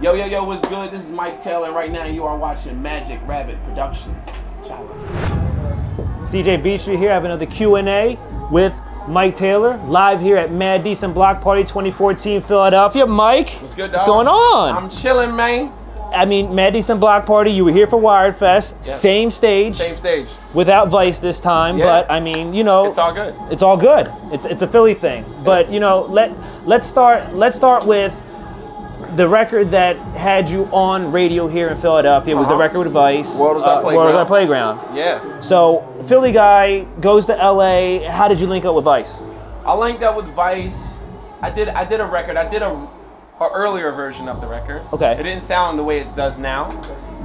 Yo, yo, yo, what's good? This is Mike Taylor. Right now you are watching Magic Rabbit Productions. Ciao. DJ B Street here. I have another Q&A with Mike Taylor, live here at Mad Decent Block Party 2014 Philadelphia. Mike, what's good, dog? What's going on? I'm chilling, man. I mean, Mad Decent Block Party, you were here for Wired Fest, yep. Same stage. Same stage. Without Vice this time, yeah. But I mean, you know. It's all good. It's all good. It's a Philly thing. Yeah. But you know, let's start with the record that had you on radio here in Philadelphia. It was the record with Vice. World Was Our Playground. World Was Our Playground. Yeah. So, Philly guy goes to LA. How did you link up with Vice? I linked up with Vice. I did a record. I did a earlier version of the record. Okay. It didn't sound the way it does now.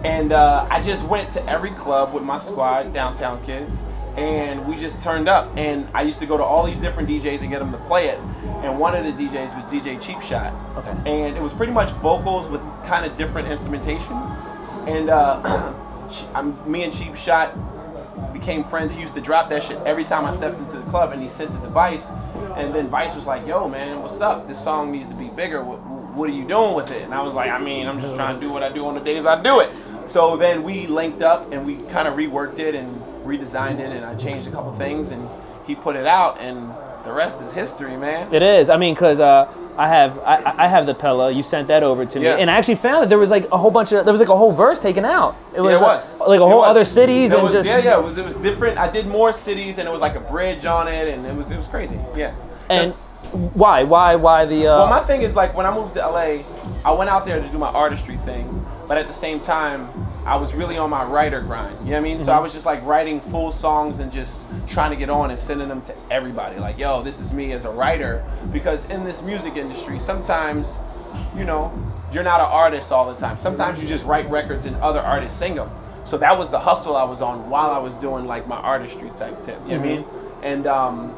And I just went to every club with my squad, Downtown Kids, and we just turned up. And I used to go to all these different DJs and get them to play it. And one of the DJs was DJ Cheap Shot. Okay. And it was pretty much vocals with kind of different instrumentation. And me and Cheap Shot became friends. He used to drop that shit every time I stepped into the club, and he sent it to Vice. And then Vice was like, yo, man, what's up? This song needs to be bigger. What are you doing with it? And I was like, I mean, I'm just trying to do what I do on the days I do it. So then we linked up and we kind of reworked it and redesigned it, and I changed a couple things, and he put it out, and the rest is history, man. It is. I mean, because I have the Pella. You sent that over to me, and I actually found that there was like a whole bunch of, there was like a whole verse taken out. It was, like a whole other cities and just it was different. I did more cities, and it was like a bridge on it, and it was crazy. Yeah. And why the? Well, my thing is, like, when I moved to LA, I went out there to do my artistry thing, but at the same time, I was really on my writer grind. You know what I mean? Mm-hmm. So I was just like writing full songs and just trying to get on and sending them to everybody. Like, yo, this is me as a writer. Because in this music industry, sometimes, you know, you're not an artist all the time. Sometimes you just write records and other artists sing them. So that was the hustle I was on while I was doing like my artistry type tip. You know what I mean? And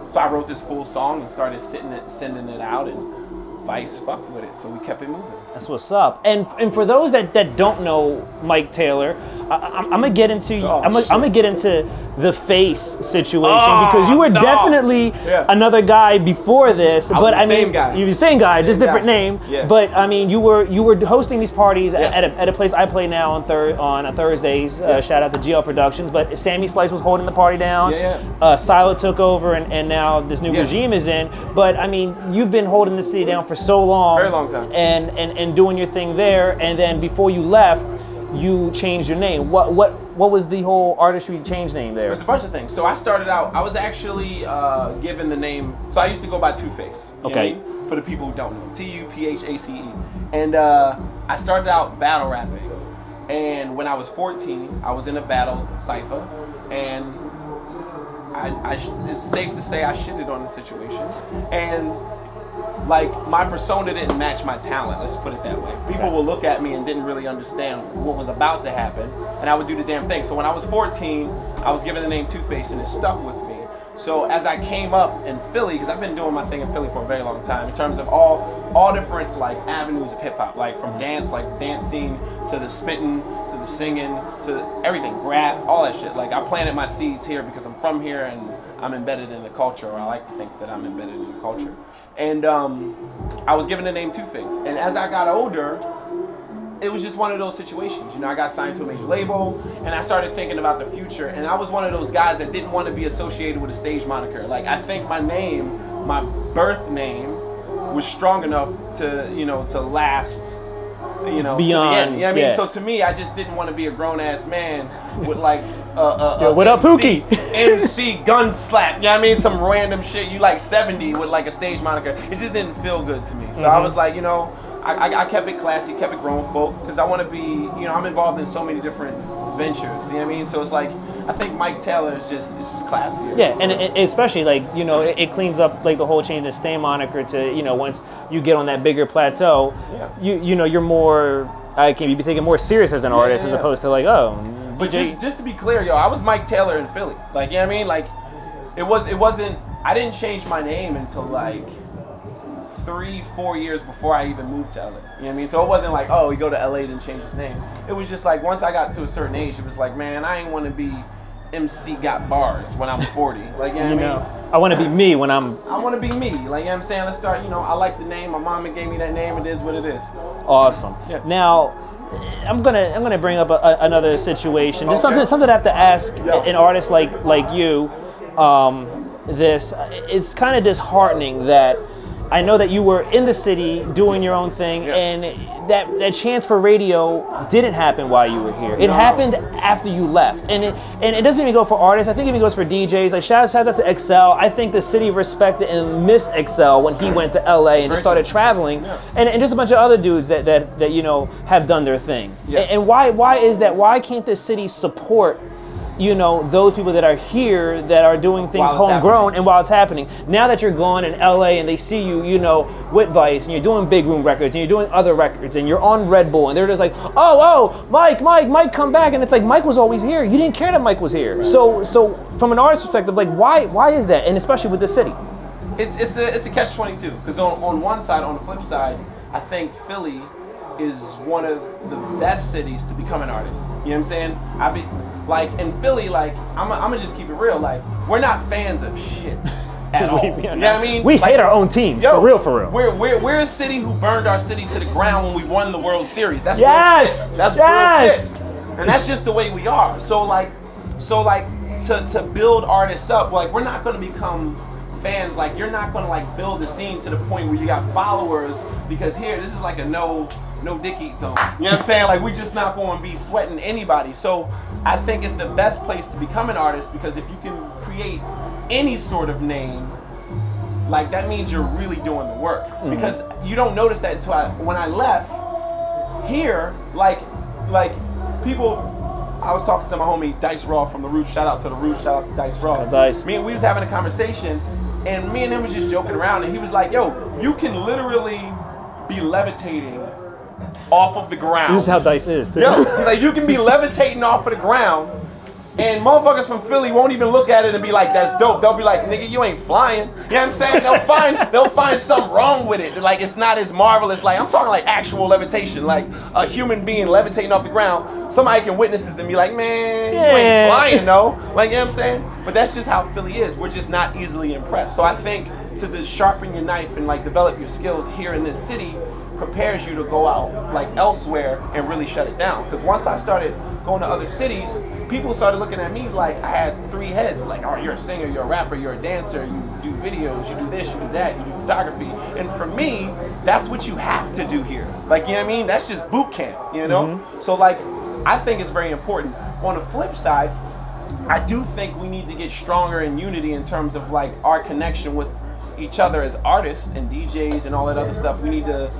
so I wrote this full song and started sending it out, and Vice fucked with it, so we kept it moving. That's what's up. And for those that don't know Mike Taylor, I'm gonna get into I'm gonna get into the Face situation, because you were definitely another guy before this. But I mean, you're the same guy, just different name. Yeah. But I mean, you were hosting these parties at a place I play now on Thursdays. Shout out to GL Productions. But Sammy Slice was holding the party down. Silo took over, and now this new regime is in. But I mean, you've been holding the city down for so long, very long time, and doing your thing there. And then before you left, you changed your name. What was the whole artistry change name there? There's a bunch of things. So I started out, I was actually given the name, so I used to go by Two-Face. Okay. Know, for the people who don't know, Tuphace. And I started out battle rapping. And when I was 14, I was in a battle cypher, and it's safe to say I shitted on the situation. And like, my persona didn't match my talent, let's put it that way. People will look at me and didn't really understand what was about to happen, and I would do the damn thing. So when I was 14, I was given the name Two-Face, and it stuck with me. So as I came up in Philly, because I've been doing my thing in Philly for a very long time, in terms of all different like avenues of hip hop, like from dance, like the dance scene, to the spitting, to the singing, to everything, graph, all that shit. Like, I planted my seeds here because I'm from here and I'm embedded in the culture, or I like to think that I'm embedded in the culture. And I was given the name Two-Face. And as I got older, it was just one of those situations. You know, I got signed to a major label, and I started thinking about the future. And I was one of those guys that didn't want to be associated with a stage moniker. Like, I think my name, my birth name, was strong enough to, you know, to last, you know, beyond, to the end. You know what I mean? So to me, I just didn't want to be a grown-ass man with like what up, Pookie? MC gun slap. You know what I mean? Some random shit. You like 70 with like a stage moniker. It just didn't feel good to me. So I was like, you know, I kept it classy, kept it grown folk, because I want to be, you know, I'm involved in so many different ventures. You know what I mean? So it's like, I think Mike Taylor is just, it's just classier. Yeah, and especially like, you know, it cleans up like the whole change of stay moniker to, you know, once you get on that bigger plateau, you know, you're more, I can be taken more serious as an artist as opposed to like, oh. But just to be clear, yo, I was Mike Taylor in Philly. Like, you know what I mean? Like, it wasn't, I didn't change my name until like 3-4 years before I even moved to LA. You know what I mean? So it wasn't like, oh, he go to LA and change his name. It was just like, once I got to a certain age, it was like, man, I ain't want to be MC got bars when I'm 40. Like, you know what I mean? I want to be me when I'm... I want to be me. Like, you know what I'm saying? Let's start, you know, I like the name. My mama gave me that name. It is what it is. Awesome. Yeah. Now, I'm gonna bring up another situation. Just something I have to ask an artist like you. This it's kind of disheartening that I know that you were in the city doing your own thing, and that chance for radio didn't happen while you were here. It happened after you left, and it doesn't even go for artists. I think it even goes for DJs. Like shout out to Excel. I think the city respected and missed Excel when he went to LA and just started traveling, and just a bunch of other dudes that you know have done their thing. And why is that? Why can't the city support, you know, those people that are here that are doing things homegrown and while it's happening? Now that you're gone in LA and they see you, you know, with Vice, and you're doing Big Room Records and you're doing other records and you're on Red Bull, and they're just like, oh, Mike, come back. And it's like, Mike was always here. You didn't care that Mike was here. Right. So from an artist perspective, like why is that? And especially with the city. It's a catch-22, because on one side, on the flip side, I think Philly is one of the best cities to become an artist. You know what I'm saying? Like in Philly, like I'm gonna just keep it real. Like we're not fans of shit at all. You know what I mean? We hate our own teams, for real. We're a city who burned our city to the ground when we won the World Series. That's real shit. That's real shit. And that's just the way we are. So to build artists up, like we're not gonna become fans. Like you're not gonna like build the scene to the point where you got followers, because here this is like a no dick eat zone. You know what I'm saying? Like we just not going to be sweating anybody. So I think it's the best place to become an artist, because if you can create any sort of name, like that means you're really doing the work. Because you don't notice that until when I left here, like people, I was talking to my homie Dice Raw from The Roots. Shout out to The Roots, shout out to Dice Raw. Dice. We was having a conversation, and me and him was just joking around, and he was like, yo, you can literally be levitating off of the ground. This is how Dice is, too. Yo, he's like, you can be levitating off of the ground, and motherfuckers from Philly won't even look at it and be like, that's dope. They'll be like, nigga, you ain't flying. You know what I'm saying? They'll find something wrong with it. Like, it's not as marvelous. Like, I'm talking like actual levitation, like a human being levitating off the ground. Somebody can witness this and be like, man, you ain't flying, though. Like, you know what I'm saying? But that's just how Philly is. We're just not easily impressed. So I think to sharpen your knife and like develop your skills here in this city prepares you to go out like elsewhere and really shut it down. Because once I started going to other cities, people started looking at me like I had three heads. Like, oh, you're a singer, you're a rapper, you're a dancer, you do videos, you do this, you do that, you do photography. And for me, that's what you have to do here. Like, you know what I mean? That's just boot camp, you know? So like, I think it's very important. On the flip side, I do think we need to get stronger in unity in terms of like our connection with each other as artists and DJs and all that other stuff. We need to,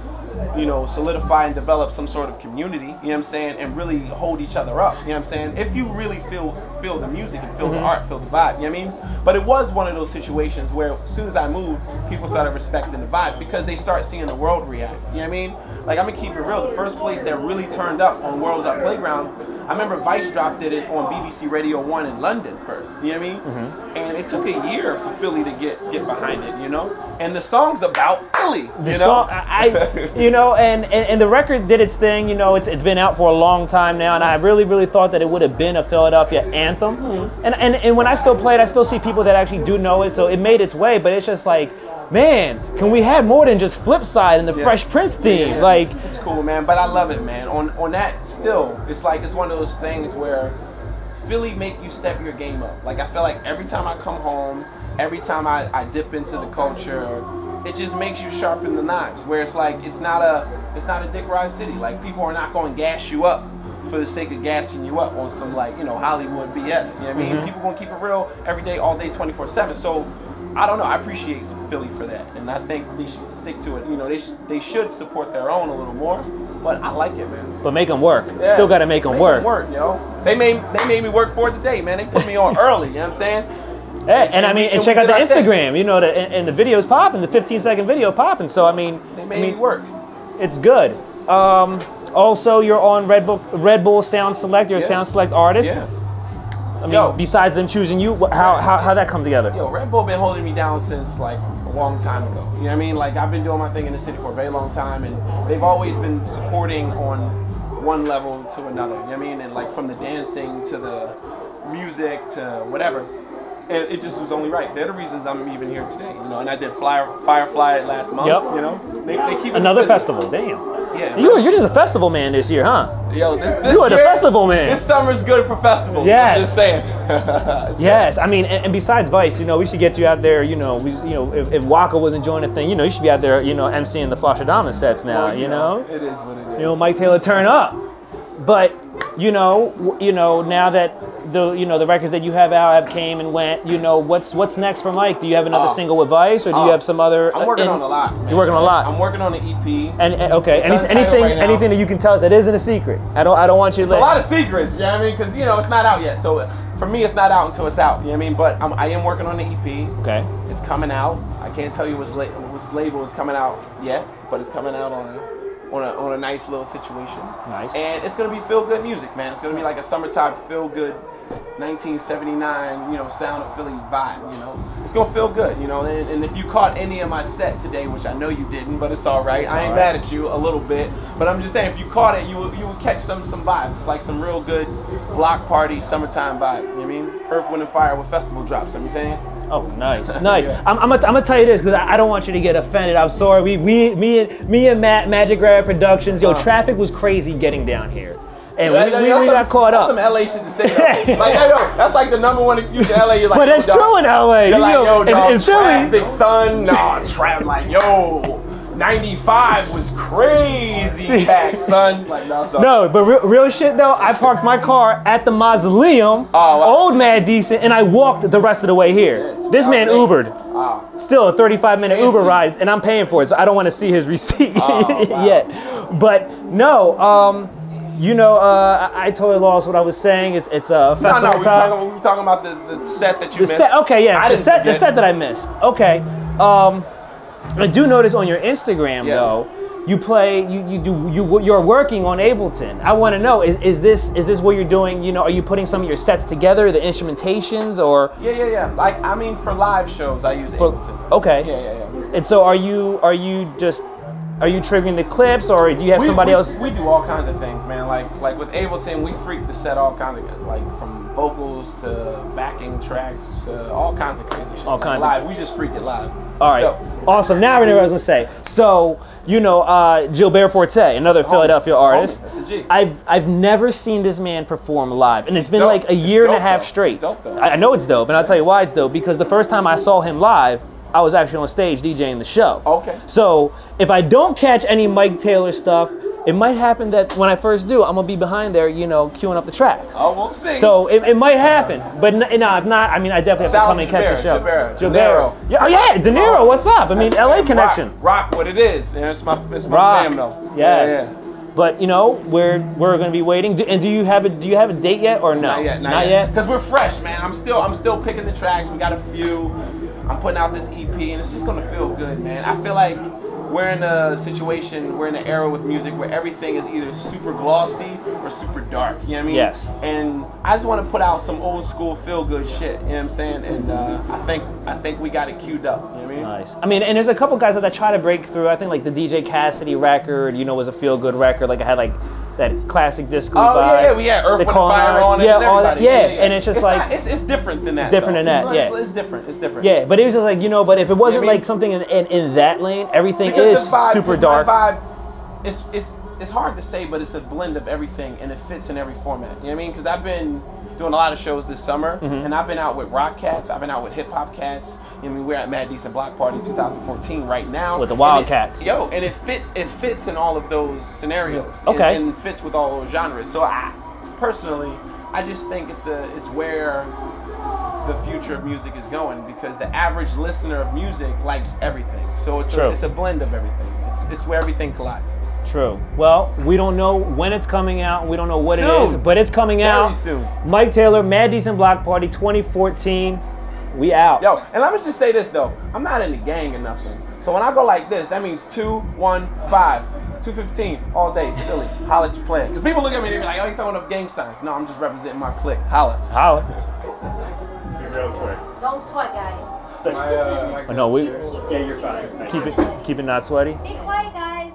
you know, solidify and develop some sort of community, you know what I'm saying, and really hold each other up, you know what I'm saying, if you really feel the music and feel the art, feel the vibe, you know what I mean? But it was one of those situations where as soon as I moved, people started respecting the vibe because they start seeing the world react, you know what I mean? Like, I'm gonna keep it real, the first place that really turned up on World's Up Playground, I remember Vice dropped it on BBC Radio 1 in London first, you know what I mean? And it took a year for Philly to get behind it, you know? And the song's about Philly, you know? You know, and the record did its thing, you know, it's been out for a long time now, and I really thought that it would have been a Philadelphia anthem. And when I still play it, I still see people that actually do know it, so it made its way, but it's just like, man, can we have more than just Flipside and the Fresh Prince theme? Like, it's cool, man, but I love it, man. On that, still, it's like, it's one of those things where Philly make you step your game up. Like, I feel like every time I come home, every time I dip into the culture, it just makes you sharpen the knives. Where it's like, it's not a dick ride city. Like, people are not going to gas you up for the sake of gassing you up on some, like, you know, Hollywood BS. You know what I mean? People gonna keep it real every day, all day, 24/7. So I don't know. I appreciate Philly for that, and I think they should stick to it. You know, they should support their own a little more. But I like it, man. But make them work. Yeah. Still got to make them work. Yo. They made me work for it today, man. They put me on early. You know what I'm saying? Hey, and check out the Instagram. You know, and the videos popping, the 15-second video popping. So I mean, they made me work. It's good. Also, you're on Red Bull Sound Select. You're a Sound Select artist. Yeah. I mean, besides them choosing you, how that come together? Yo, Red Bull been holding me down since like a long time ago. You know what I mean? Like, I've been doing my thing in the city for a very long time, and they've always been supporting on one level to another. You know what I mean? And like from the dancing to the music to whatever. And it just was only right. They're the reasons I'm even here today, you know. And I did Firefly last month, you know. They keep another festival. Damn. Yeah. You're just a festival man this year, huh? Yo, this you are the festival man. This summer's good for festivals. Yes. I'm just saying. Yes. I mean, and besides Vice, you know, we should get you out there. You know, if Waka was enjoying the thing, you know, you should be out there, you know, emceeing the Flashadamas sets now. You know. It is what it is. You know, Mike Taylor, turn up. But you know, now that the records that you have out have came and went, you know, what's next for Mike? Do you have another single with Vice, or do you have some other? I'm working on a lot. Man. You're working on a lot. I'm working on an EP. And okay, anything that you can tell us that isn't a secret. I don't want you to. It's a lot of secrets, you know what I mean? Because you know it's not out yet. So for me, it's not out until it's out. You know what I mean? But I am working on the EP. Okay. It's coming out. I can't tell you which label is coming out yet, but it's coming out on a nice little situation. Nice. And it's gonna be feel good music, man. It's gonna be like a summertime feel good 1979, you know, sound of Philly vibe, you know. It's gonna feel good, you know. And if you caught any of my set today, which I know you didn't, but it's all right. I ain't mad at you a little bit, but I'm just saying if you caught it, you would catch some vibes. It's like some real good block party summertime vibe. You know what I mean? Earth, Wind, and Fire with festival drops. You know what I'm saying? Oh, nice, nice. Yeah. I'm gonna tell you this because I don't want you to get offended. I'm sorry. Me and Matt, Magic Rabbit Productions. Yo, traffic was crazy getting down here, and we got caught up. That's some LA shit to say. Like, yo, that's like the #1 excuse in LA. You're like, but that's true in LA. You're like, yo, dog, in Philly, traffic, son. Nah, traffic. Like, yo. 95 was crazy packed, son. Like, no, but real shit though, I parked my car at the Mausoleum, old Mad Decent, and I walked the rest of the way here. This man Ubered. Still a 35-minute Uber ride, and I'm paying for it, so I don't want to see his receipt yet. But no, you know, I totally lost what I was saying. It's a festival time. We were talking about the set that you missed. Okay, yeah, the set that I missed. Okay. I do notice on your Instagram though, you're working on Ableton. I want to know, is this what you're doing? You know, are you putting some of your sets together, the instrumentations, or? Yeah. Like, I mean, for live shows, I use Ableton. Okay. Yeah. And so are you triggering the clips, or do you have somebody else? We do all kinds of things, man. Like with Ableton, we freak the set all kinds of, like, from vocals to backing tracks to all kinds of crazy shit. All kinds live. We just freak it live. All right. Awesome. Now I know what I was gonna say. So, you know, Gilbert Forte, another Philadelphia artist. That's the G. I've never seen this man perform live, and it's been like a year and a half straight. It's dope, though. I know it's dope, and I'll tell you why it's dope. Because the first time I saw him live, I was actually on stage DJing the show. Okay. So if I don't catch any Mike Taylor stuff, it might happen that when I first do, I'm gonna be behind there, you know, queuing up the tracks. Oh, we'll see. So it might happen, but no, if not, I mean, I definitely have to come and catch a show. Gilbert. Yeah, oh yeah, De Niro. What's up? I mean, LA connection. Rock what it is. Yeah, it's my fam though. Yes. Yeah. But you know, we're gonna be waiting. And do you have a date yet or no? Not yet. Because we're fresh, man. I'm still picking the tracks. We got a few. I'm putting out this EP, and it's just gonna feel good, man. I feel like we're in a situation, we're in an era with music where everything is either super glossy or super dark, you know what I mean? Yes. And I just want to put out some old school feel good shit, you know what I'm saying? And I think we got it queued up, you know what I mean? Nice. I mean, and there's a couple guys that try to break through. I think like the DJ Cassidy record, you know, was a feel good record. Like I had like that classic disco vibe. Yeah, we had Earth, Wind, and Fire on it, and all that. Yeah, and it's just like it's different than that. Different than that, yeah. It's different. Yeah, but it was just like, you know, but if it wasn't like something in that lane, everything is super dark. My vibe, it's hard to say, but it's a blend of everything, and it fits in every format. You know what I mean? Because I've been doing a lot of shows this summer, and I've been out with rock cats, I've been out with hip hop cats. I mean, we're at Mad Decent Block Party 2014 right now. With the Wildcats. And it fits in all of those scenarios. Okay. And fits with all those genres. So personally, I just think it's where the future of music is going, because the average listener of music likes everything. So it's a blend of everything. It's where everything collides. True. Well, we don't know when it's coming out. We don't know what it is, but it's coming out. Very soon. Mike Taylor, Mad Decent Block Party 2014. We out. Yo, and let me just say this though. I'm not in the gang or nothing. So when I go like this, that means 215, 215 all day, Philly. Holla at your player. Because people look at me and they be like, oh, you throwing up gang signs. No, I'm just representing my clique. Holla. Be real quick. Don't sweat, guys. No, you're fine. Keep it not sweaty. Be quiet, guys.